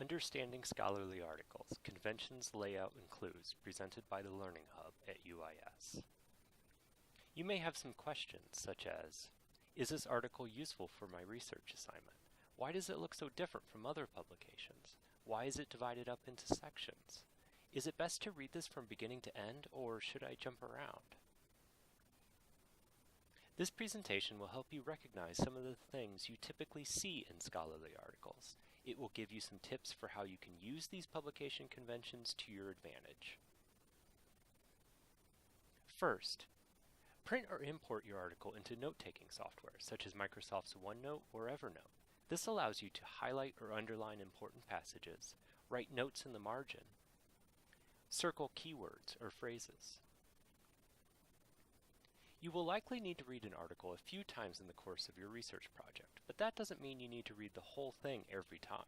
Understanding Scholarly Articles, Conventions, Layout, and Clues, presented by the Learning Hub at UIS. You may have some questions such as, is this article useful for my research assignment? Why does it look so different from other publications? Why is it divided up into sections? Is it best to read this from beginning to end, or should I jump around? This presentation will help you recognize some of the things you typically see in scholarly articles. It will give you some tips for how you can use these publication conventions to your advantage. First, print or import your article into note-taking software, such as Microsoft's OneNote or Evernote. This allows you to highlight or underline important passages, write notes in the margin, circle keywords or phrases. You will likely need to read an article a few times in the course of your research project, but that doesn't mean you need to read the whole thing every time.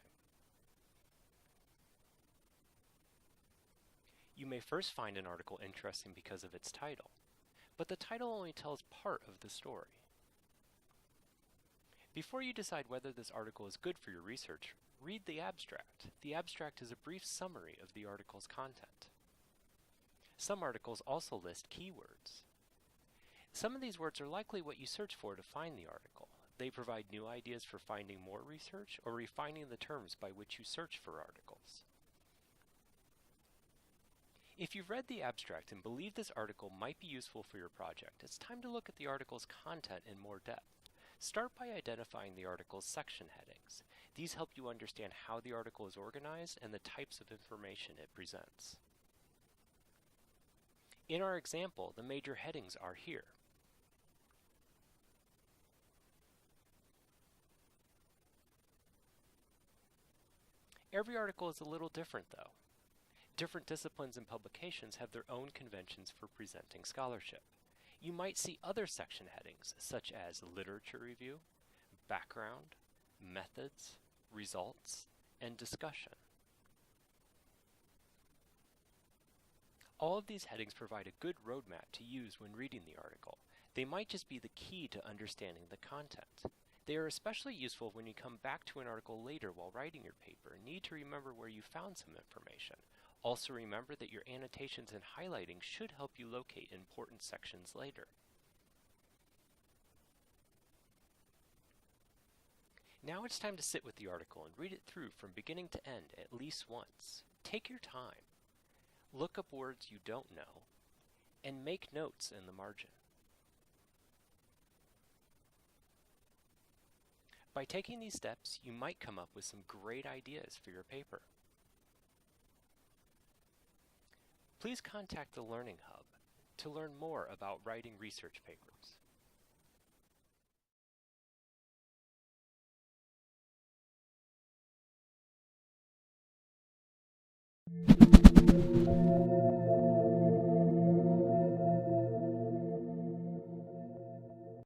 You may first find an article interesting because of its title, but the title only tells part of the story. Before you decide whether this article is good for your research, read the abstract. The abstract is a brief summary of the article's content. Some articles also list keywords. Some of these words are likely what you search for to find the article. They provide new ideas for finding more research or refining the terms by which you search for articles. If you've read the abstract and believe this article might be useful for your project, it's time to look at the article's content in more depth. Start by identifying the article's section headings. These help you understand how the article is organized and the types of information it presents. In our example, the major headings are here. Every article is a little different, though. Different disciplines and publications have their own conventions for presenting scholarship. You might see other section headings, such as literature review, background, methods, results, and discussion. All of these headings provide a good roadmap to use when reading the article. They might just be the key to understanding the content. They are especially useful when you come back to an article later while writing your paper and need to remember where you found some information. Also remember that your annotations and highlighting should help you locate important sections later. Now it's time to sit with the article and read it through from beginning to end at least once. Take your time. Look up words you don't know and make notes in the margin. By taking these steps, you might come up with some great ideas for your paper. Please contact the Learning Hub to learn more about writing research papers.